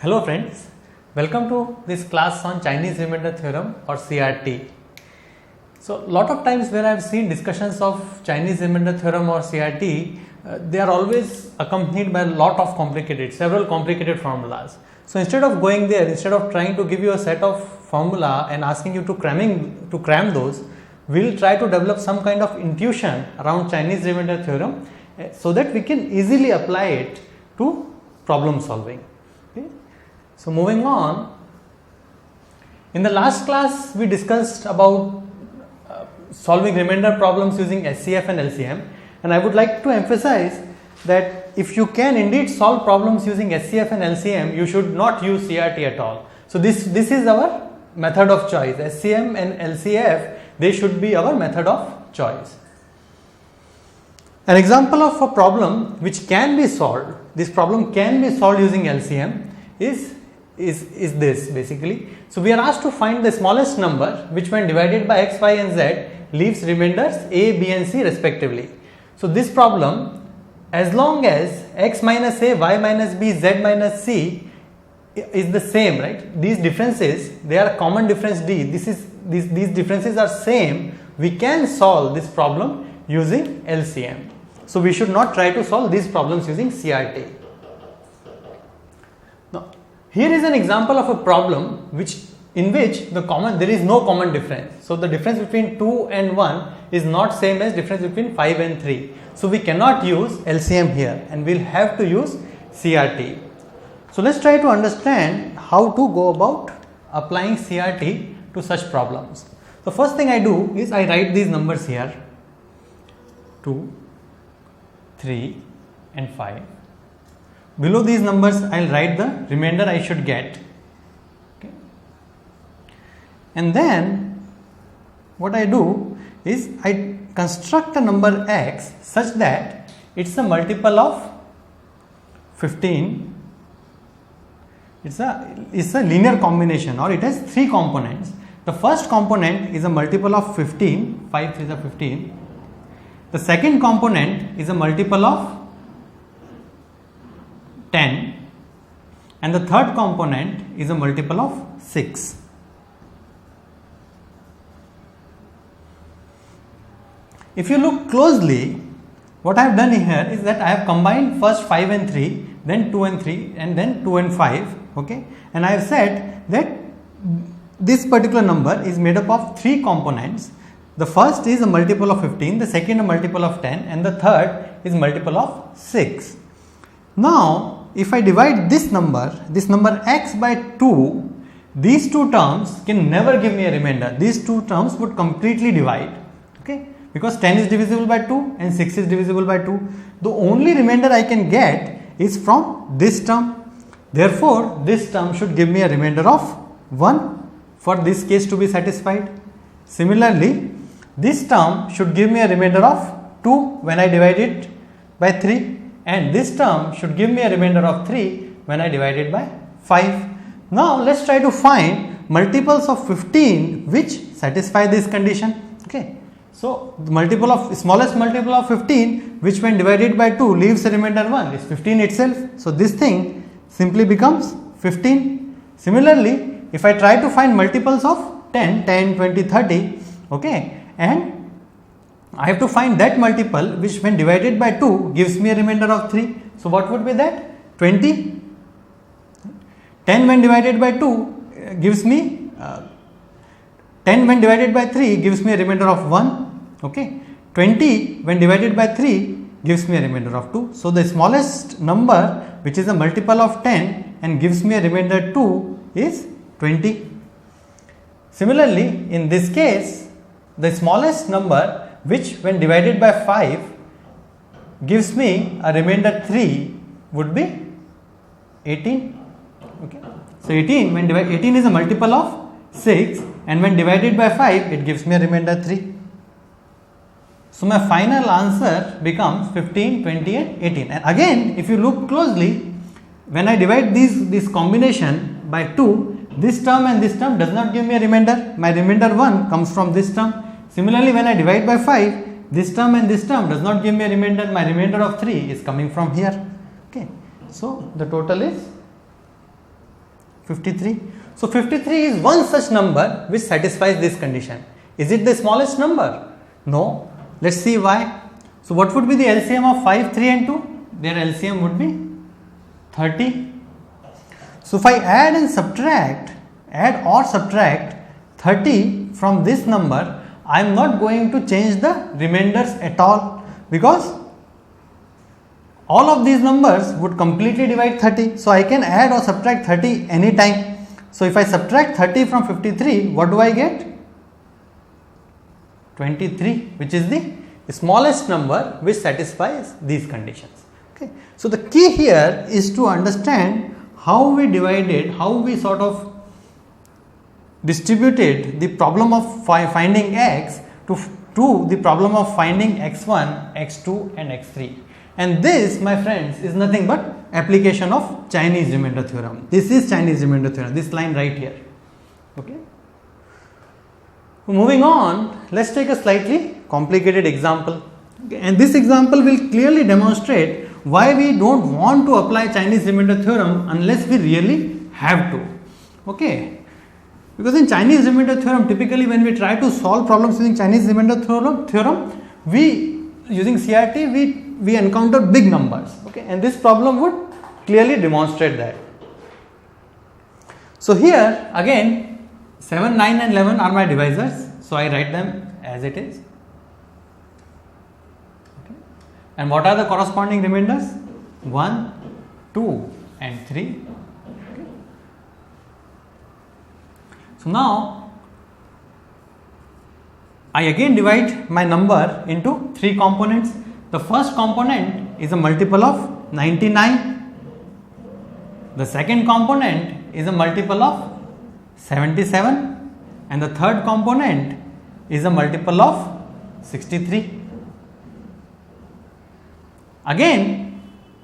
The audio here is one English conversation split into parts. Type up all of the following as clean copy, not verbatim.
Hello friends, welcome to this class on Chinese Remainder Theorem or CRT. So lot of times where I have seen discussions of Chinese Remainder Theorem or CRT, they are always accompanied by a lot of several complicated formulas. So instead of going there, instead of trying to give you a set of formula and asking you to cram those, we will try to develop some kind of intuition around Chinese Remainder Theorem so that we can easily apply it to problem solving. Okay. So moving on, in the last class we discussed about solving remainder problems using SCF and LCM, and I would like to emphasize that if you can indeed solve problems using SCF and LCM, you should not use CRT at all. So this is our method of choice. SCM and LCF, they should be our method of choice. An example of a problem which can be solved, this problem can be solved using LCM is this basically. So we are asked to find the smallest number which when divided by x, y and z leaves remainders a, b and c respectively. So this problem, as long as x minus a, y minus b, z minus c is the same, right? These differences, they are a common difference d. These differences are same. We can solve this problem using LCM. So we should not try to solve these problems using CRT. Now, here is an example of a problem in which there is no common difference. So the difference between 2 and 1 is not same as difference between 5 and 3. So we cannot use LCM here and we will have to use CRT. So let's try to understand how to go about applying CRT to such problems. The first thing I do is I write these numbers here, 2, 3 and 5. Below these numbers I will write the remainder I should get. Okay. And then what I do is I construct a number x such that it is a multiple of 15. It's a linear combination, or it has 3 components. The first component is a multiple of 15, 5 3 is 15. The second component is a multiple of 10, and the third component is a multiple of 6. If you look closely, what I have done here is that I have combined first 5 and 3, then 2 and 3, and then 2 and 5. Okay, and I have said that this particular number is made up of 3 components. The first is a multiple of 15, the second a multiple of 10, and the third is multiple of 6. Now, if I divide this number x by 2, these two terms can never give me a remainder. These two terms would completely divide. Okay, because 10 is divisible by 2 and 6 is divisible by 2. The only remainder I can get is from this term. Therefore, this term should give me a remainder of 1 for this case to be satisfied. Similarly, this term should give me a remainder of 2 when I divide it by 3, and this term should give me a remainder of 3 when I divide it by 5. Now, let us try to find multiples of 15 which satisfy this condition. Okay. So, the smallest multiple of 15 which when divided by 2 leaves a remainder 1 is 15 itself. So, this thing simply becomes 15. Similarly, if I try to find multiples of 10, 20, 30, okay, and I have to find that multiple which when divided by 2 gives me a remainder of 3. So, what would be that? 20. 10 when divided by 2 gives me 10 when divided by 3 gives me a remainder of 1. Okay. 20 when divided by 3 gives me a remainder of 2. So, the smallest number which is a multiple of 10 and gives me a remainder 2 is 20. Similarly, in this case, the smallest number which when divided by 5 gives me a remainder 3 would be 18. Okay. So, 18 is a multiple of 6 and when divided by 5 it gives me a remainder 3. So, my final answer becomes 15, 20 and 18. And again, if you look closely, when I divide this combination by 2, this term and this term does not give me a remainder. My remainder 1 comes from this term. Similarly, when I divide by 5, this term and this term does not give me a remainder. My remainder of 3 is coming from here. Okay. So, the total is 53. So 53 is one such number which satisfies this condition. Is it the smallest number? No. Let's see why. So what would be the LCM of 5, 3 and 2? Their LCM would be 30. So if I add or subtract 30 from this number, I am not going to change the remainders at all, because all of these numbers would completely divide 30. So I can add or subtract 30 anytime. So if I subtract 30 from 53, what do I get? 23, which is the smallest number which satisfies these conditions. Okay. So the key here is to understand how we divided, how we sort of distributed the problem of finding x to the problem of finding x1, x2 and x3. And this, my friends, is nothing but application of Chinese Remainder Theorem. This is Chinese Remainder Theorem, this line right here. Okay. Moving on, let's take a slightly complicated example. Okay. And this example will clearly demonstrate why we don't want to apply Chinese Remainder Theorem unless we really have to. Okay. Because in Chinese Remainder Theorem, typically when we try to solve problems using Chinese Remainder Theorem, we using CRT we encounter big numbers. Okay, and this problem would clearly demonstrate that. So here again 7, 9 and 11 are my divisors. So I write them as it is. Okay. And what are the corresponding remainders? 1, 2 and 3. So now I again divide my number into 3 components. The first component is a multiple of 99. The second component is a multiple of 77. And the third component is a multiple of 63. Again,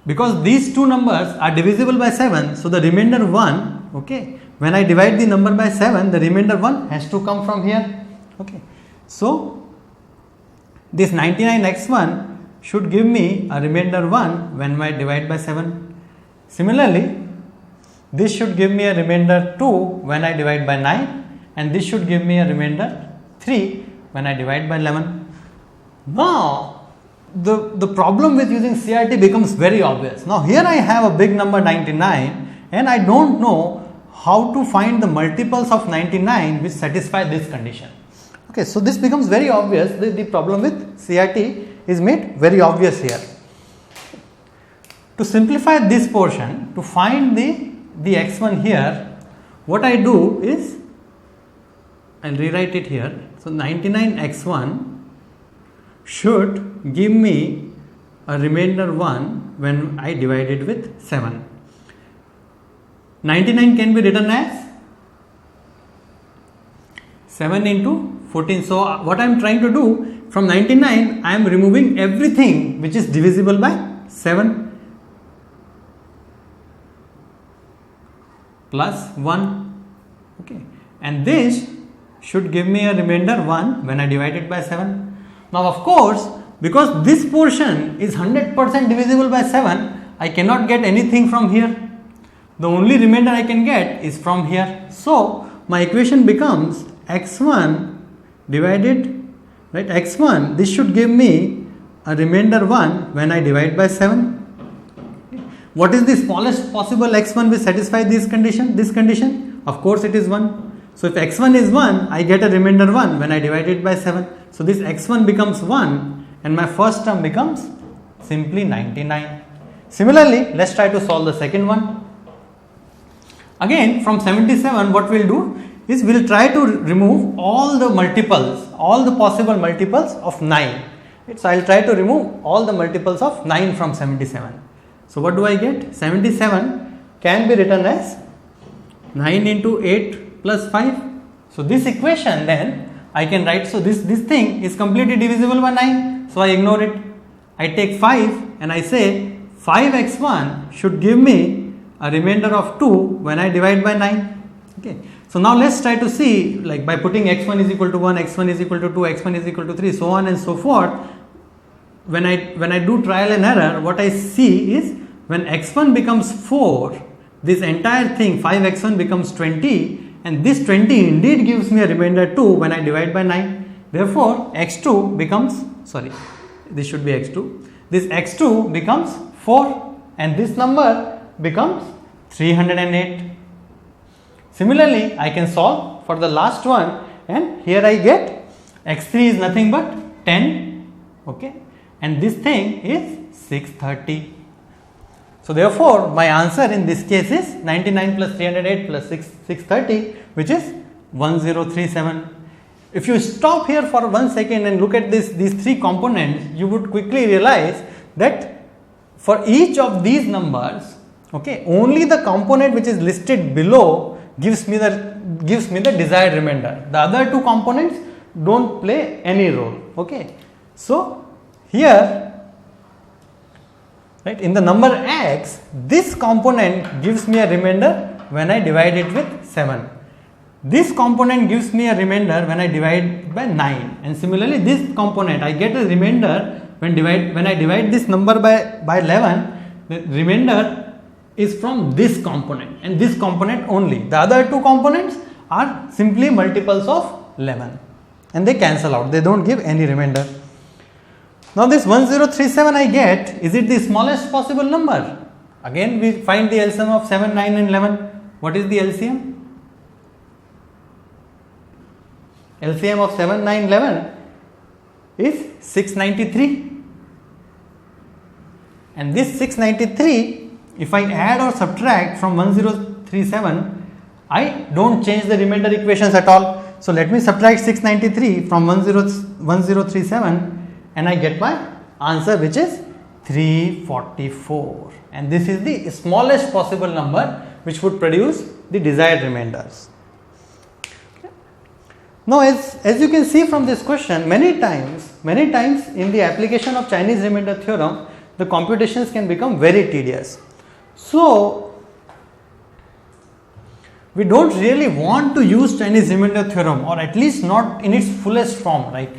because these two numbers are divisible by 7, so the remainder 1, okay, when I divide the number by 7, the remainder 1 has to come from here. Okay. So this 99x1 should give me a remainder 1 when I divide by 7. Similarly, this should give me a remainder 2 when I divide by 9, and this should give me a remainder 3 when I divide by 11. Now the problem with using CRT becomes very obvious. Now here I have a big number 99 and I don't know how to find the multiples of 99 which satisfy this condition. Okay, so this becomes very obvious. The problem with CRT is made very obvious here. To simplify this portion, to find the x1 here, what I do is, I'll rewrite it here. So 99x1 should give me a remainder 1 when I divide it with 7. 99 can be written as 7 into 14. So what I am trying to do, from 99 I am removing everything which is divisible by 7 plus 1. Okay, and this should give me a remainder 1 when I divide it by 7. Now of course, because this portion is 100% divisible by 7, I cannot get anything from here. The only remainder I can get is from here. So my equation becomes x1 divided, right, x1, this should give me a remainder 1 when I divide by 7. What is the smallest possible x1 which satisfies this condition? Of course it is 1. So if x1 is 1, I get a remainder 1 when I divide it by 7. So this x1 becomes 1 and my first term becomes simply 99. Similarly, let's try to solve the second one. Again, from 77, what we'll do is we'll try to remove all the multiples, all the possible multiples of 9. So I'll try to remove all the multiples of 9 from 77. So what do I get? 77 can be written as 9 into 8 plus 5. So this equation then I can write, so this thing is completely divisible by 9. So I ignore it. I take 5 and I say 5x1 should give me a remainder of 2 when I divide by 9. Okay. So now let's try to see, like by putting x1 is equal to 1, x1 is equal to 2, x1 is equal to 3, so on and so forth. When I do trial and error, what I see is when x1 becomes 4, this entire thing 5x1 becomes 20, and this 20 indeed gives me a remainder 2 when I divide by 9. Therefore, x2 becomes, sorry, this should be x2. This x2 becomes 4 and this number becomes 308. Similarly, I can solve for the last one, and here I get x3 is nothing but 10, okay, and this thing is 630. So therefore, my answer in this case is 99 plus 308 plus 630, which is 1037. If you stop here for 1 second and look at these three components, you would quickly realize that for each of these numbers, okay, only the component which is listed below gives me the desired remainder. The other two components don't play any role. Okay, so here, right, in the number x, this component gives me a remainder when I divide it with 7. This component gives me a remainder when I divide by 9, and similarly this component I get a remainder when I divide this number by 11. The remainder is from this component and this component only. The other two components are simply multiples of 11 and they cancel out, they don't give any remainder. Now this 1037 I get, is it the smallest possible number? Again we find the LCM of 7, 9 and 11. What is the LCM? LCM of 7, 9, 11 is 693. And this 693, if I add or subtract from 1037, I don't change the remainder equations at all. So let me subtract 693 from 1037 and I get my answer, which is 344. And this is the smallest possible number which would produce the desired remainders. Now as you can see from this question, many times in the application of Chinese Remainder Theorem, the computations can become very tedious. So we don't really want to use Chinese Remainder Theorem, or at least not in its fullest form, right?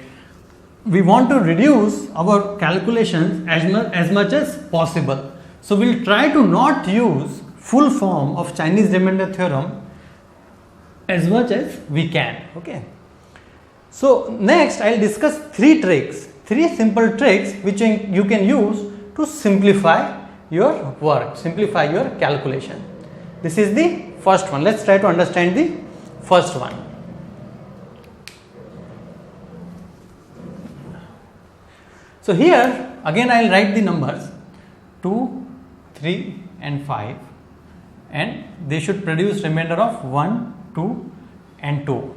We want to reduce our calculations as much as possible. So we'll try to not use full form of Chinese Remainder Theorem as much as we can. Okay. So next I'll discuss three simple tricks which you can use to simplify your work, simplify your calculation. This is the first one. Let's try to understand the first one. So here again I'll write the numbers 2, 3 and 5, and they should produce remainder of 1, 2 and 2.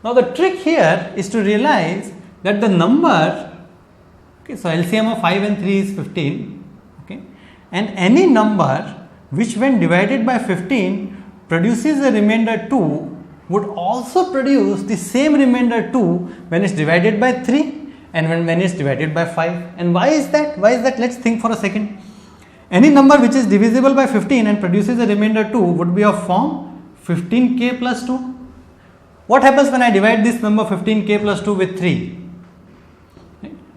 Now the trick here is to realize that the number, okay, so LCM of 5 and 3 is 15, okay, and any number which when divided by 15 produces a remainder 2 would also produce the same remainder 2 when it's divided by 3 and when it's divided by 5. And why is that? Let's think for a second. Any number which is divisible by 15 and produces a remainder 2 would be of form 15k plus 2. What happens when I divide this number 15k plus 2 with 3?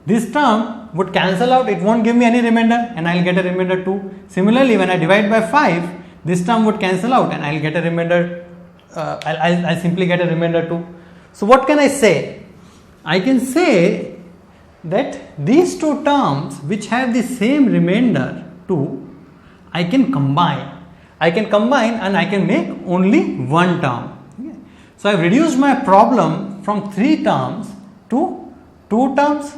This term would cancel out, it won't give me any remainder and I'll get a remainder 2. Similarly, when I divide by 5, this term would cancel out and I'll get a remainder, I'll simply get a remainder 2. So what can I say? I can say that these two terms which have the same remainder 2, I can combine and I can make only one term. So I have reduced my problem from 3 terms to 2 terms.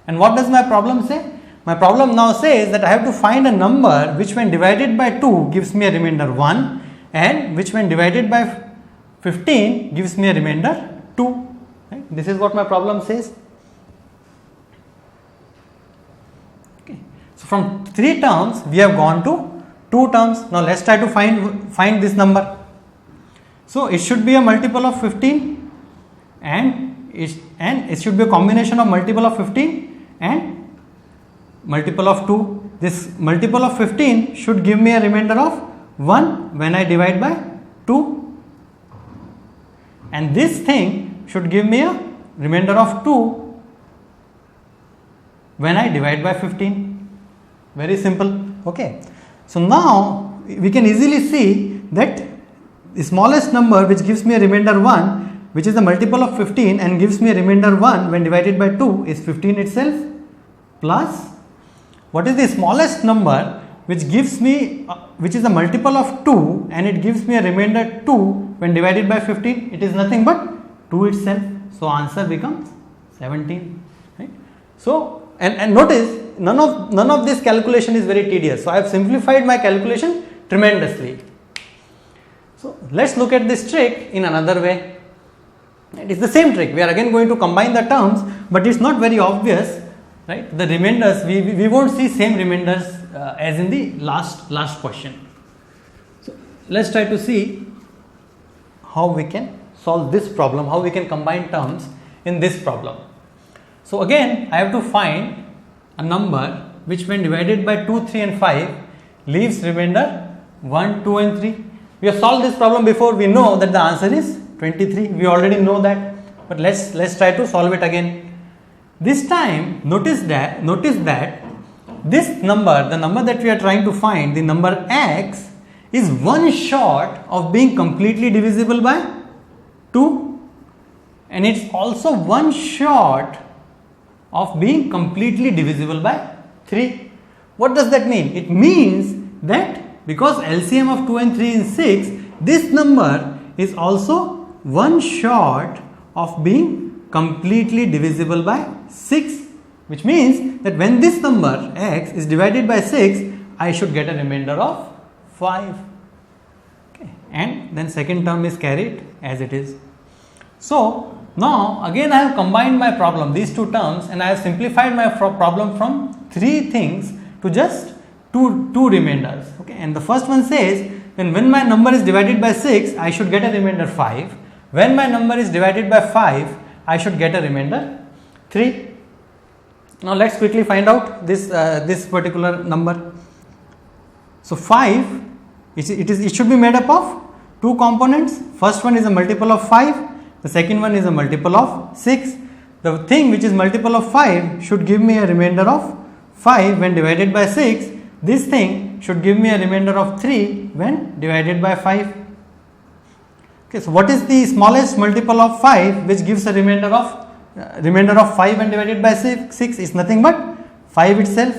And what does my problem say? My problem now says that I have to find a number which when divided by 2 gives me a remainder 1 and which when divided by 15 gives me a remainder 2. Right? This is what my problem says. Okay. So from 3 terms we have gone to 2 terms. Now let's try to find this number. So it should be a multiple of 15 and it should be a combination of multiple of 15 and multiple of 2. This multiple of 15 should give me a remainder of 1 when I divide by 2, and this thing should give me a remainder of 2 when I divide by 15. Very simple. Okay. So now we can easily see that the smallest number which gives me a remainder 1, which is the multiple of 15 and gives me a remainder 1 when divided by 2, is 15 itself, plus what is the smallest number which gives me which is the multiple of 2 and it gives me a remainder 2 when divided by 15, it is nothing but 2 itself. So answer becomes 17, right? So and notice none of this calculation is very tedious. So I have simplified my calculation tremendously. So let's look at this trick in another way. It is the same trick. We are again going to combine the terms, but it's not very obvious, right? The remainders, we won't see same remainders as in the last question. So let's try to see how we can solve this problem, how we can combine terms in this problem. So again, I have to find a number which when divided by 2, 3 and 5 leaves remainder 1, 2 and 3. We have solved this problem before. We know that the answer is 23. We already know that, but let's try to solve it again. This time notice that this number, the number that we are trying to find, the number x, is one short of being completely divisible by 2, and it's also one short of being completely divisible by 3. What does that mean? It means that because LCM of 2 and 3 is 6, this number is also one short of being completely divisible by 6, which means that when this number x is divided by 6, I should get a remainder of 5. Okay. And then second term is carried as it is. So now again I have combined my problem, these two terms, and I have simplified my problem from 3 things to just two remainders. Okay. And the first one says, when my number is divided by 6, I should get a remainder 5. When my number is divided by 5, I should get a remainder 3. Now let's quickly find out this particular number. So 5, it should be made up of 2 components. First one is a multiple of 5. The second one is a multiple of 6. The thing which is multiple of 5 should give me a remainder of 5 when divided by 6. This thing should give me a remainder of 3 when divided by 5. Okay, so what is the smallest multiple of 5 which gives a remainder of 5 when divided by 6 is nothing but 5 itself.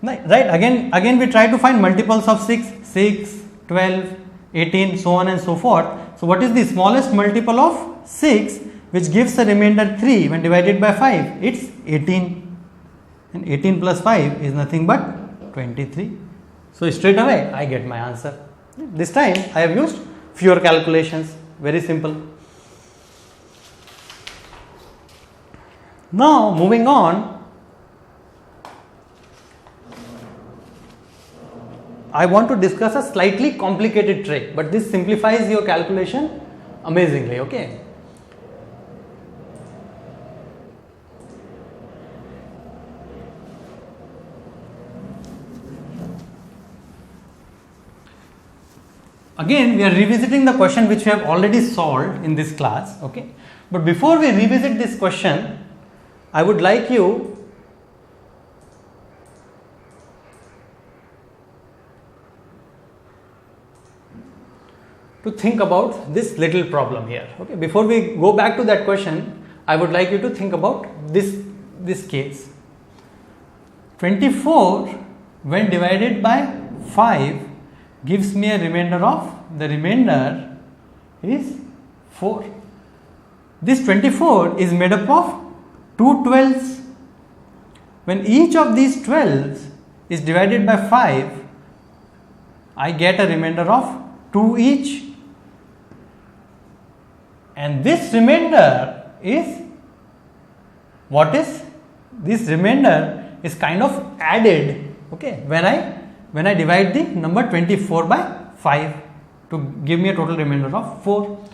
Right, again we try to find multiples of 6, 12, 18, so on and so forth. So what is the smallest multiple of 6 which gives a remainder 3 when divided by 5? It's 18, and 18 plus 5 is nothing but 23. So straight away I get my answer. This time I have used fewer calculations, very simple. Now moving on, I want to discuss a slightly complicated trick, but this simplifies your calculation amazingly. Okay. Again, we are revisiting the question which we have already solved in this class. Okay. But before we revisit this question, I would like you to think about this little problem here. Okay. Before we go back to that question, I would like you to think about this case. 24 when divided by 5 gives me a remainder of, the remainder is 4. This 24 is made up of 2 12s. When each of these 12s is divided by 5, I get a remainder of 2 each. And this remainder is, what is? This remainder is kind of added, okay, when I divide the number 24 by 5 to give me a total remainder of 4.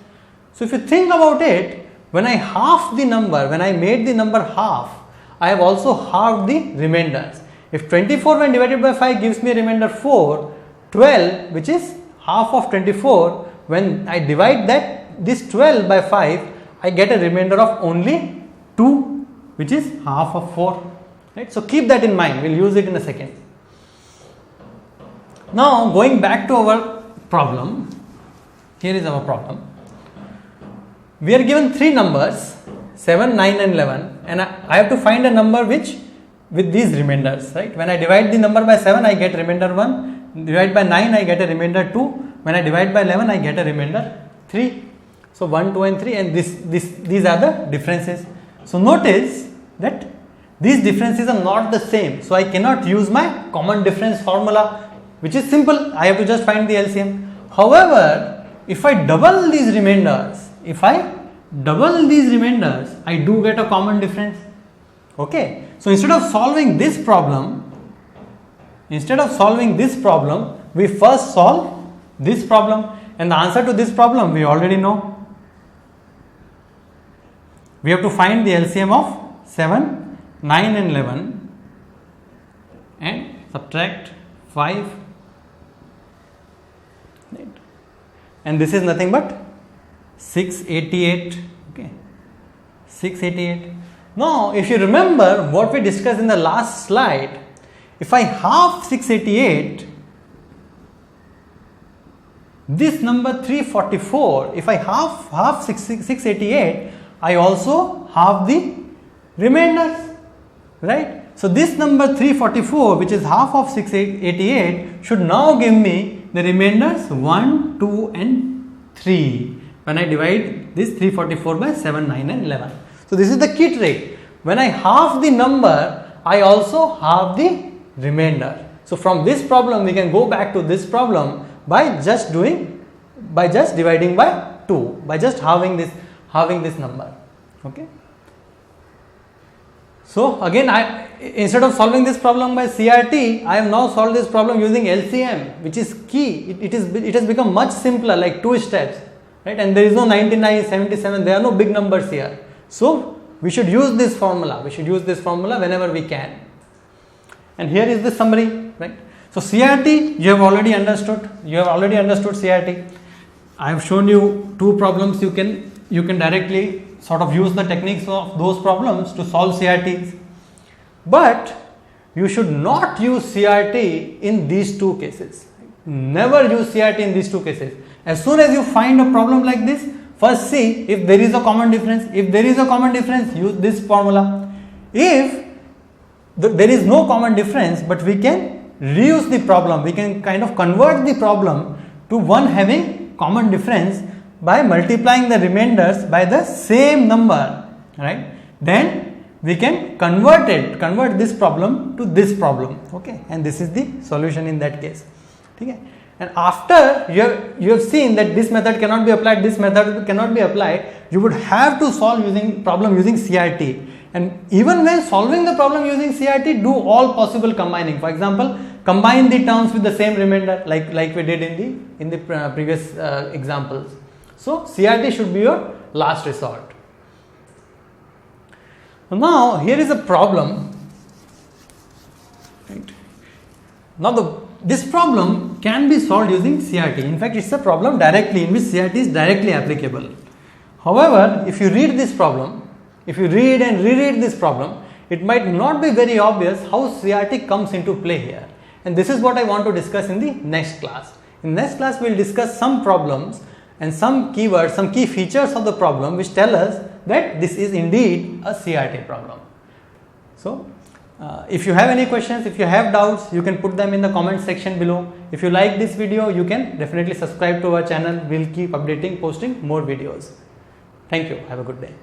So if you think about it, when I half the number, when I made the number half, I have also halved the remainders. If 24 when divided by 5 gives me a remainder 4, 12, which is half of 24, when I divide this 12 by 5, I get a remainder of only 2, which is half of 4. Right? So keep that in mind. We'll use it in a second. Now going back to our problem, here is our problem. We are given three numbers 7, 9 and 11, and I have to find a number which with these remainders, right? When I divide the number by 7, I get remainder 1, divide by 9, I get a remainder 2, when I divide by 11, I get a remainder 3. So 1, 2 and 3, and these are the differences. So notice that these differences are not the same, so I cannot use my common difference formula, which is simple. I have to just find the LCM. However, if I double these remainders, I do get a common difference. Okay, so instead of solving this problem, we first solve this problem, and the answer to this problem we already know. We have to find the LCM of 7, 9 and 11 and subtract 5, right? And this is nothing but 688. Okay, 688. Now if you remember what we discussed in the last slide, if I half 688, this number 344, if I half 688, I also half the remainders, right? So this number 344, which is half of 688, should now give me the remainders 1, 2 and 3 when I divide this 344 by 7, 9 and 11. So this is the key trick. When I half the number, I also half the remainder. So from this problem we can go back to this problem by just dividing by 2, by just halving this number. Okay. So again, instead of solving this problem by CRT, I have now solved this problem using LCM, which is key. It has become much simpler, like 2 steps, right? And there is no 99, 77. There are no big numbers here. So we should use this formula. Whenever we can. And here is the summary, right? So CRT, you have already understood. CRT. I have shown you 2 problems. You can directly sort of use the techniques of those problems to solve CRTs. But you should not use CRT in these 2 cases. Never use CRT in these 2 cases. As soon as you find a problem like this, first see if there is a common difference. If there is a common difference, use this formula. If there is no common difference, but we can reuse the problem, we can kind of convert the problem to one having common difference by multiplying the remainders by the same number, right? Then we can convert this problem to this problem, okay? And this is the solution in that case, okay? And after you have seen that this method cannot be applied, you would have to solve problem using CRT. And even when solving the problem using CRT, do all possible combining. For example, combine the terms with the same remainder, like we did in the previous examples. So CRT should be your last resort. Now here is a problem. Right. Now this problem can be solved using CRT. In fact, it's a problem directly in which CRT is directly applicable. However, if you read this problem, if you read and reread this problem, it might not be very obvious how CRT comes into play here. And this is what I want to discuss in the next class. In next class, we will discuss some problems and some keywords, some key features of the problem which tell us that this is indeed a CRT problem. So, if you have any questions, if you have doubts, you can put them in the comment section below. If you like this video, you can definitely subscribe to our channel. We will keep posting more videos. Thank you. Have a good day.